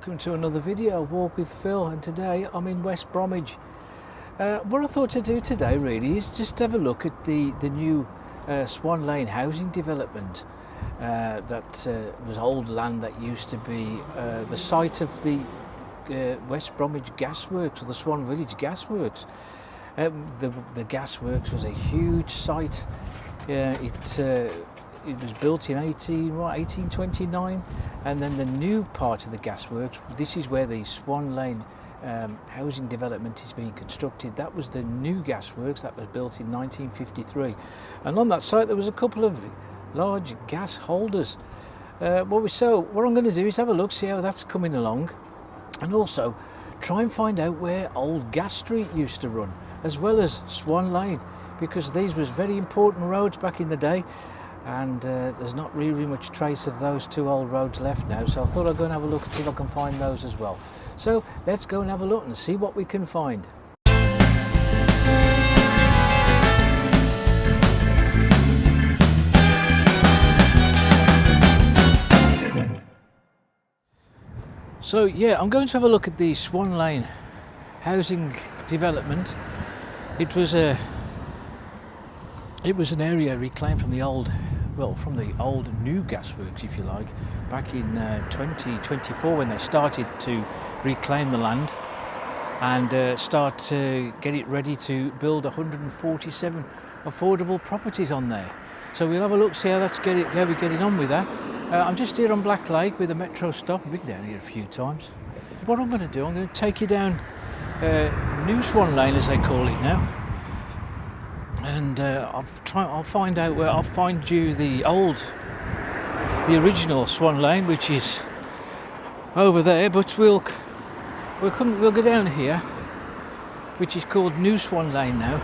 welcome to another video, Walk with Phil, and today I'm in West Bromwich. What I thought to do today really is just have a look at the new Swan Lane housing development that was old land that used to be the site of the West Bromwich Gas Works, or the Swan Village Gas Works. The gas works was a huge site. It was built in 1829, and then the new part of the gasworks, this is where the Swan Lane housing development is being constructed. That was the new gasworks that was built in 1953, and on that site there was a couple of large gas holders. What I'm going to do is have a look, see how that's coming along, and also try and find out where Old Gas Street used to run, as well as Swan Lane, because these was very important roads back in the day. And there's not really much trace of those two old roads left now, so I thought I'd go and have a look and see if I can find those as well. So let's go and have a look and see what we can find. So yeah, I'm going to have a look at the Swan Lane housing development. It was an area reclaimed from the old new gasworks, if you like, back in 2024, when they started to reclaim the land and start to get it ready to build 147 affordable properties on there. So we'll have a look, see how we're getting on with that. I'm just here on Black Lake with a metro stop. I've been down here a few times. What I'm going to do, I'm going to take you down New Swan Lane, as they call it now. And I'll find out where I'll find you the original Swan Lane, which is over there. But we'll go down here, which is called New Swan Lane now.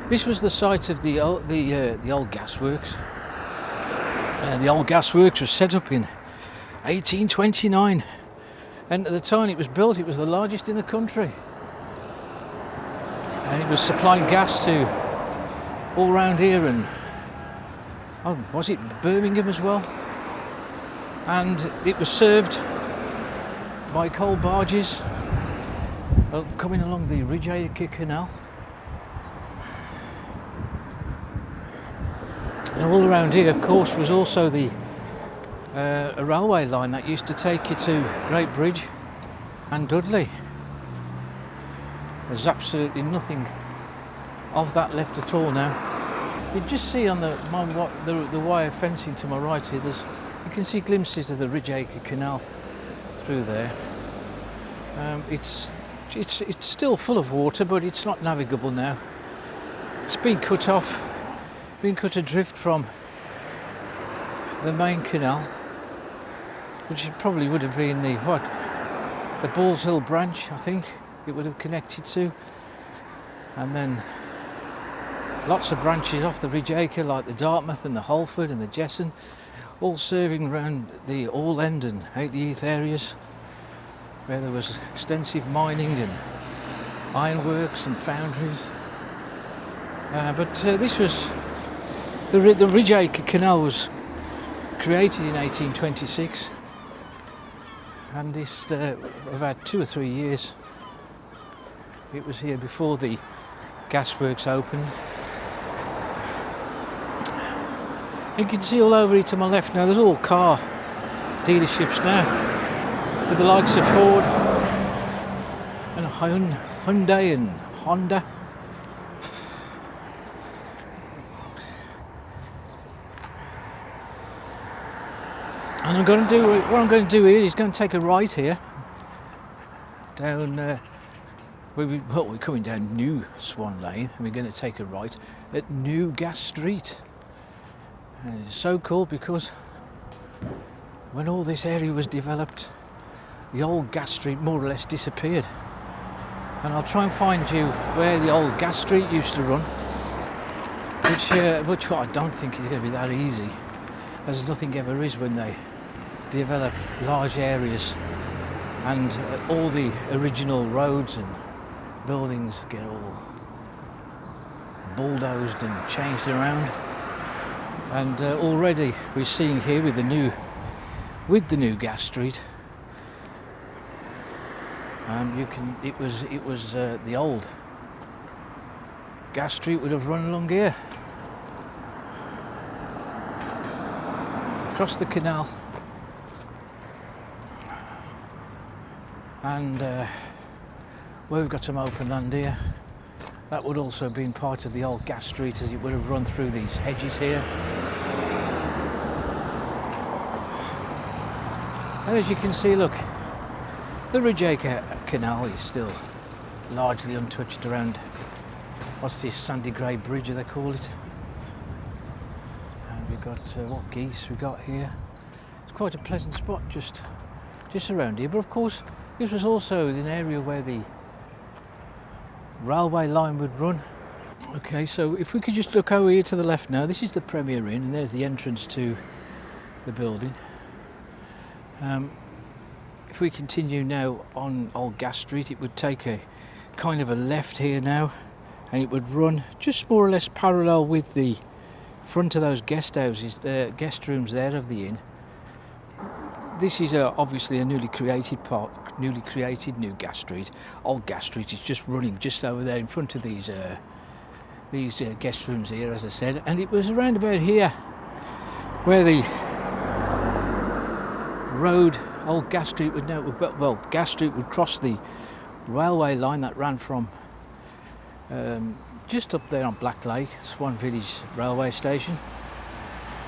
This was the site of the old gasworks. The old gasworks was set up in 1829, and at the time it was built, it was the largest in the country, and it was supplying gas to all round here, and was it Birmingham as well? And it was served by coal barges coming along the Ridgecrest Canal, and all around here, of course, was also a railway line that used to take you to Great Bridge and Dudley. There's absolutely nothing of that left at all now. You just see on the wire fencing to my right here, you can see glimpses of the Ridgecrest Canal through there. It's still full of water, but it's not navigable now. It's been cut adrift from the main canal, which it probably would have been the Balls Hill branch, I think it would have connected to, and then lots of branches off the Ridgecrest, like the Dartmouth and the Holford and the Jesson, all serving around the All End and Heath areas, where there was extensive mining and ironworks and foundries. But this was the Ridgecrest Canal was created in 1826, and this about 2 or 3 years it was here before the gasworks opened. You can see all over here to my left now, there's all car dealerships now, with the likes of Ford and Hyundai and Honda. And what I'm going to do here is going to take a right here down we're coming down New Swan Lane, and we're going to take a right at New Gas Street. And it's so cool because when all this area was developed, the old Gas Street more or less disappeared. And I'll try and find you where the old Gas Street used to run, which I don't think is going to be that easy, as nothing ever is when they develop large areas and all the original roads and buildings get all bulldozed and changed around. And already we're seeing here with the new Gas Street, It was the old gas street would have run along here, across the canal, and where we've got some open land here, that would also have been part of the old gas street, as it would have run through these hedges here. And as you can see, look, the Ridgeacre Canal is still largely untouched around, what's this, sandy grey bridge they call it. And we've got what geese we got here. It's quite a pleasant spot just around here, but of course this was also an area where the railway line would run. Okay, so if we could just look over here to the left now, this is the Premier Inn, and there's the entrance to the building. If we continue now on Old Gas Street, it would take a kind of a left here now, and it would run just more or less parallel with the front of those guest houses, the guest rooms there of the inn. This is obviously a newly created new gas street. Old Gas Street is just running just over there in front of these guest rooms here, as I said, and it was around about here where the road, Old Gas Street would now, well, Gas Street would cross the railway line that ran from just up there on Black Lake, Swan Village railway station.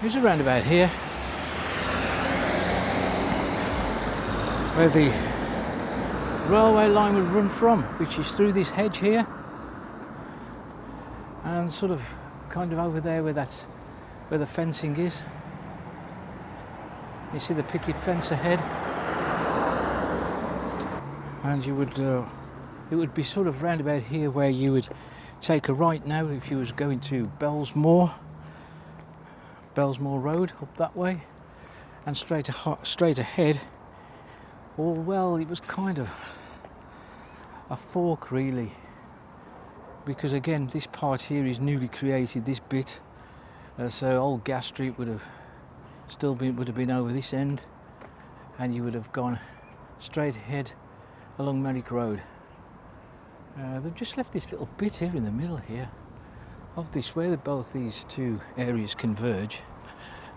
It was around about here where the railway line would run from, which is through this hedge here, and sort of kind of over there where the fencing is. You see the picket fence ahead, and you would it would be sort of round about here where you would take a right now if you was going to Bellsmore Road up that way, and straight ahead. Or well, it was kind of a fork really, because again this part here is newly created, this bit, so Old Gas Street would have been over this end, and you would have gone straight ahead along Merrick Road. They've just left this little bit here in the middle here of this, where both these two areas converge.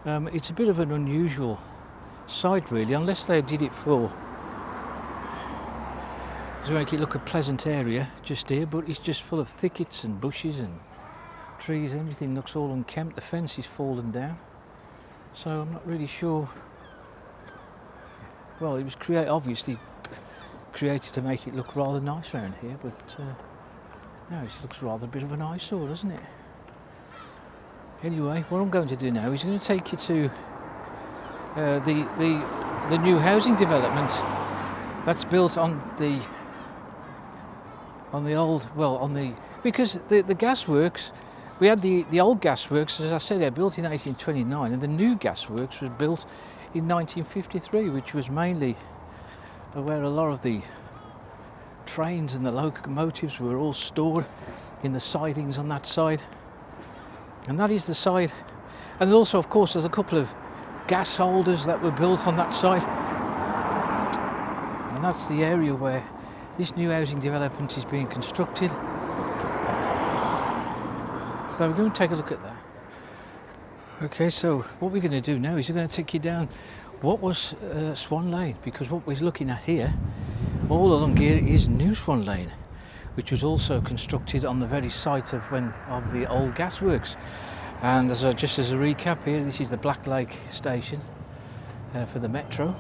It's a bit of an unusual site really, unless they did it to make it look a pleasant area just here, but it's just full of thickets and bushes and trees. Everything looks all unkempt. The fence is fallen down, so I'm not really sure. Well, it was obviously created to make it look rather nice around here, but no, it looks rather a bit of an eyesore, doesn't it? Anyway, what I'm going to do now is I'm going to take you to the new housing development that's built on the because the gasworks, we had the old gasworks, as I said, they're built in 1829, and the new gasworks was built in 1953, which was mainly where a lot of the trains and the locomotives were all stored, in the sidings on that side. And that is the side, and also of course there's a couple of gas holders that were built on that side, and that's the area where this new housing development is being constructed. So we're going to take a look at that. Okay, so what we're going to do now is we're going to take you down what was Swan Lane, because what we're looking at here, all along here, is New Swan Lane, which was also constructed on the very site of the old gasworks. And just as a recap here, this is the Black Lake station for the metro.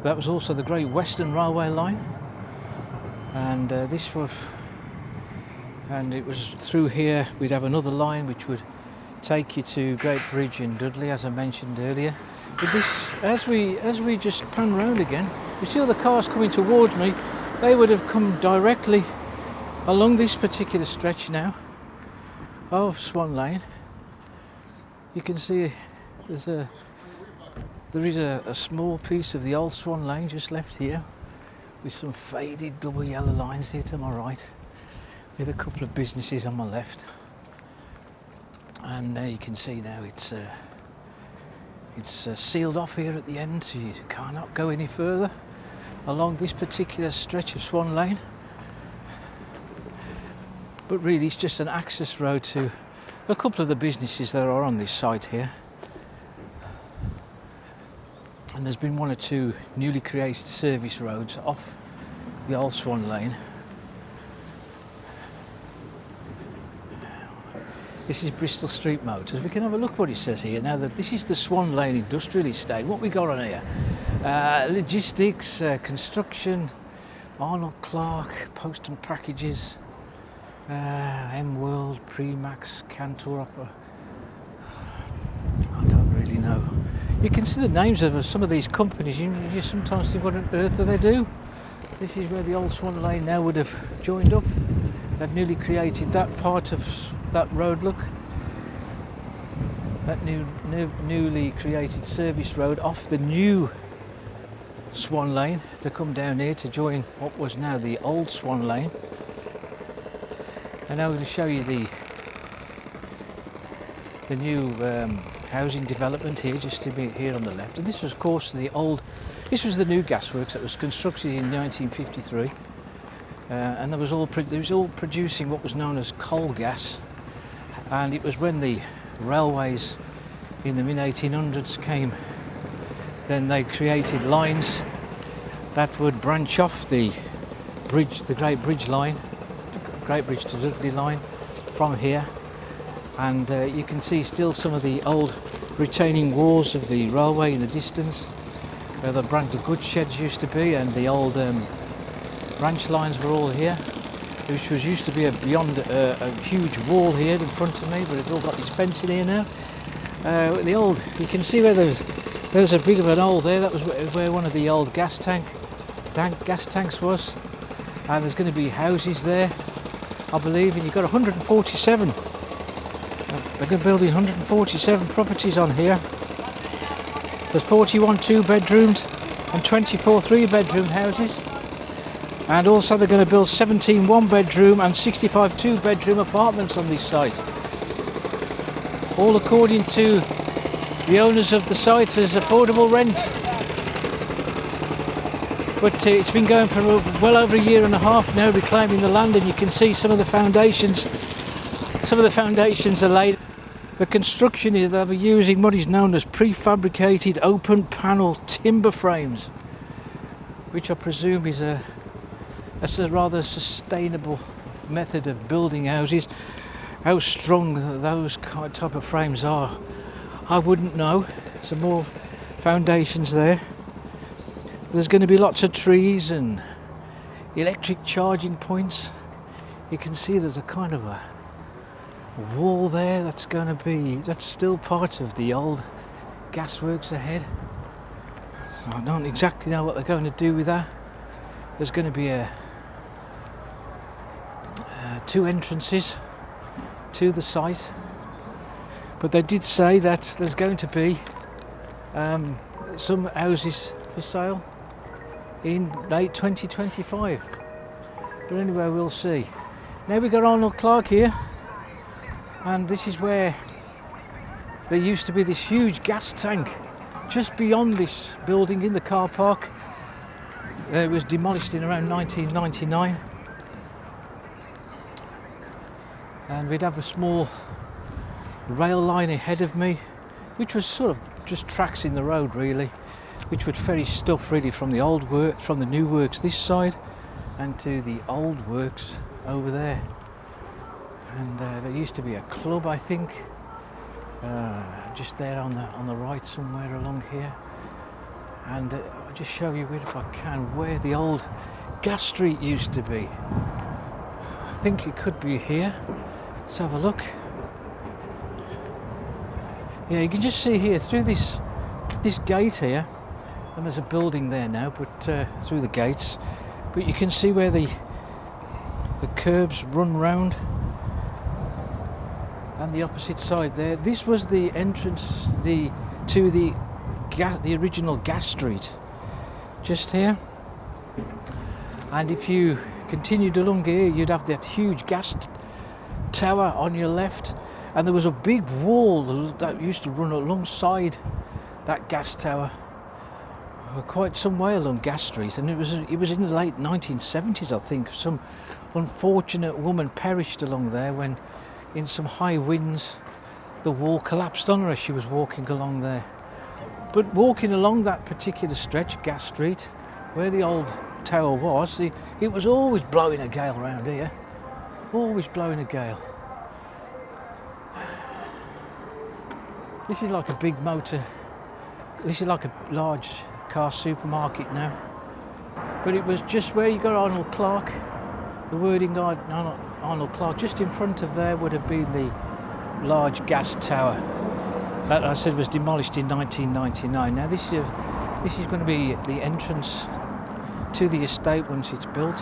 That was also the Great Western Railway line, and it was through here we'd have another line which would take you to Great Bridge in Dudley, as I mentioned earlier. But this, as we just pan round again, you see all the cars coming towards me. They would have come directly along this particular stretch now of Swan Lane. You can see there is a small piece of the old Swan Lane just left here, with some faded double yellow lines here to my right, with a couple of businesses on my left. And there you can see now it's sealed off here at the end, so you cannot go any further along this particular stretch of Swan Lane, but really it's just an access road to a couple of the businesses that are on this site here. And there's been one or two newly created service roads off the old Swan Lane. This is Bristol Street Motors. We can have a look what it says here. Now that this is the Swan Lane Industrial Estate. What we got on here? Logistics, construction, Arnold Clark, post and packages, M World, Premax, Cantor Opera. I don't really know. You can see the names of some of these companies. You sometimes think, what on earth do they do? This is where the old Swan Lane now would have joined up. They've newly created that part of that road, look. That newly created service road off the new Swan Lane to come down here to join what was now the old Swan Lane. And now I'm going to show you the new housing development here, just to be here on the left. And this was, of course, this was the new gasworks that was constructed in 1953. And it was all producing what was known as coal gas, and it was when the railways in the mid-1800s came, then they created lines that would branch off the bridge, the Great Bridge line, Great Bridge to Dudley line from here. And you can see still some of the old retaining walls of the railway in the distance, where the goods sheds used to be, and the old branch lines were all here, which was used to be beyond a huge wall here in front of me, but it's all got this fence in here now. You can see where there's a bit of an hole there. That was where one of the old gas tanks was, and there's going to be houses there, I believe, and you've got 147. They're going to build 147 properties on here. There's 41 two-bedroomed and 24 three-bedroom houses. And also they're going to build 17 one-bedroom and 65 two-bedroom apartments on this site. All according to the owners of the site as affordable rent. But it's been going for well over a year and a half now, reclaiming the land, and you can see some of the foundations. Some of the foundations are laid. The construction is they'll be using what is known as prefabricated open panel timber frames, which I presume is a rather sustainable method of building houses. How strong those type of frames are, I wouldn't know. Some more foundations there. There's going to be lots of trees and electric charging points. You can see there's a kind of a wall there that's still part of the old gasworks ahead. So I don't exactly know what they're going to do with that. There's going to be two entrances to the site, but they did say that there's going to be some houses for sale in late 2025. But anyway, we'll see. Now we've got Arnold Clark here, and this is where there used to be this huge gas tank just beyond this building in the car park. It was demolished in around 1999, and we'd have a small rail line ahead of me, which was sort of just tracks in the road really, which would ferry stuff really from the old work, from the new works this side, and to the old works over there. And there used to be a club, I think, just there on the right somewhere along here. And I'll just show you, if I can, where the old gas street used to be. I think it could be here. Let's have a look. Yeah, you can just see here through this gate here, and there's a building there now, but through the gates. But you can see where the curbs run round, and the opposite side there. This was the entrance to the original gas street, just here. And if you continued along here, you'd have that huge gas tower on your left, and there was a big wall that used to run alongside that gas tower, quite some way along Gas Street, and it was in the late 1970s, I think. Some unfortunate woman perished along there when, in some high winds, the wall collapsed on her as she was walking along there. But walking along that particular stretch, Gas Street, where the old tower was, it was always blowing a gale around here. Always blowing a gale. This is like a big motor. This is like a large car supermarket now. But it was just where you got Arnold Clark, the wording guide Arnold Clark. Just in front of there would have been the large gas tower that I said was demolished in 1999. Now this is going to be the entrance to the estate once it's built,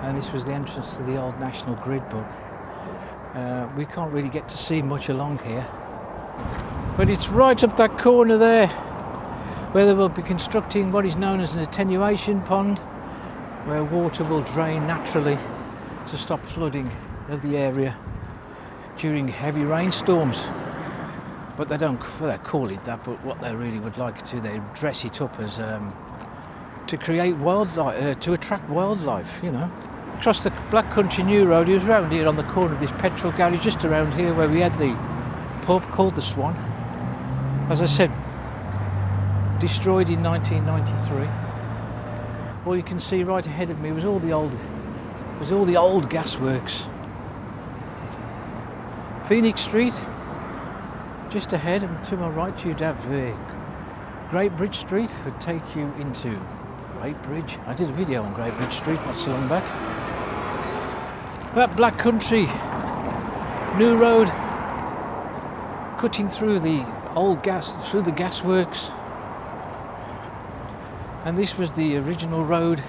and this was the entrance to the old National Grid, but we can't really get to see much along here. But it's right up that corner there where they will be constructing what is known as an attenuation pond, where water will drain naturally to stop flooding of the area during heavy rainstorms. But they don't call it that, but what they really would like to, they dress it up as to create wildlife, to attract wildlife, you know. Across the Black Country New Road, he was around here on the corner of this petrol garage, just around here where we had the pub called the Swan. As I said, destroyed in 1993. All you can see right ahead of me was all the old gasworks. Phoenix Street, just ahead, and to my right you'd have Great Bridge Street, would take you into Great Bridge. I did a video on Great Bridge Street not so long back. That Black Country New Road, cutting through the through the gasworks, and this was the original road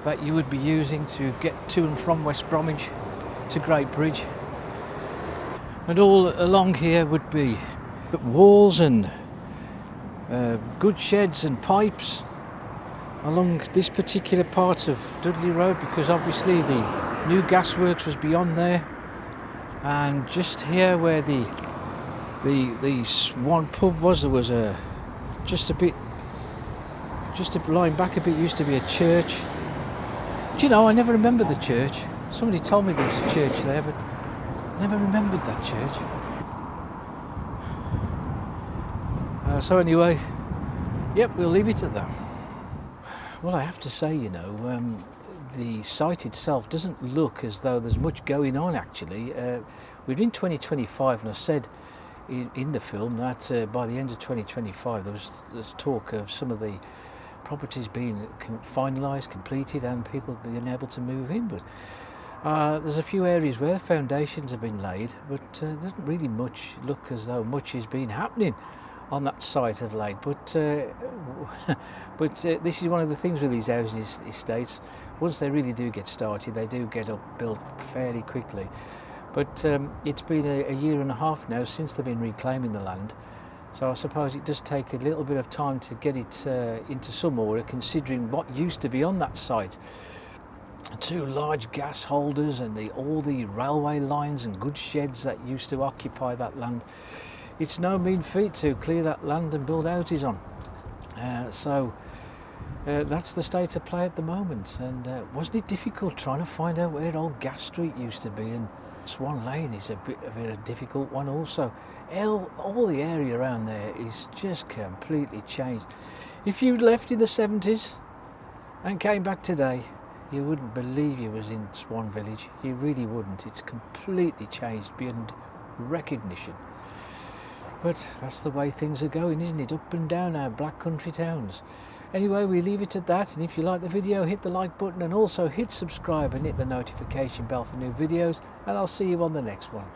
that you would be using to get to and from West Bromwich to Great Bridge. And all along here would be walls and goods sheds and pipes along this particular part of Dudley Road, because obviously the new gasworks was beyond there. And just here where the Swan pub was, there was just a line back a bit used to be a church. Do you know, I never remembered the church. Somebody told me there was a church there, but never remembered that church. So anyway, yep, we'll leave it at that. Well, I have to say, you know, the site itself doesn't look as though there's much going on actually. We're in 2025, and I said in the film that by the end of 2025 there's talk of some of the properties being finalised, completed, and people being able to move in. But there's a few areas where foundations have been laid, but there doesn't really look as though much has been happening on that site of late. But this is one of the things with these housing estates. Once they really do get started, they do get built fairly quickly. But it's been a year and a half now since they've been reclaiming the land, so I suppose it does take a little bit of time to get it into some order, considering what used to be on that site. 2 large gas holders and all the railway lines and goods sheds that used to occupy that land. It's no mean feat to clear that land and build houses on. So that's the state of play at the moment. And wasn't it difficult trying to find out where old Gas Street used to be? And Swan Lane is a bit of a difficult one also. All the area around there is just completely changed. If you left in the 70s and came back today, you wouldn't believe you was in Swan Village. You really wouldn't. It's completely changed beyond recognition. But that's the way things are going, isn't it? Up and down our black country towns. Anyway, we leave it at that, and if you like the video, hit the like button and also hit subscribe and hit the notification bell for new videos, and I'll see you on the next one.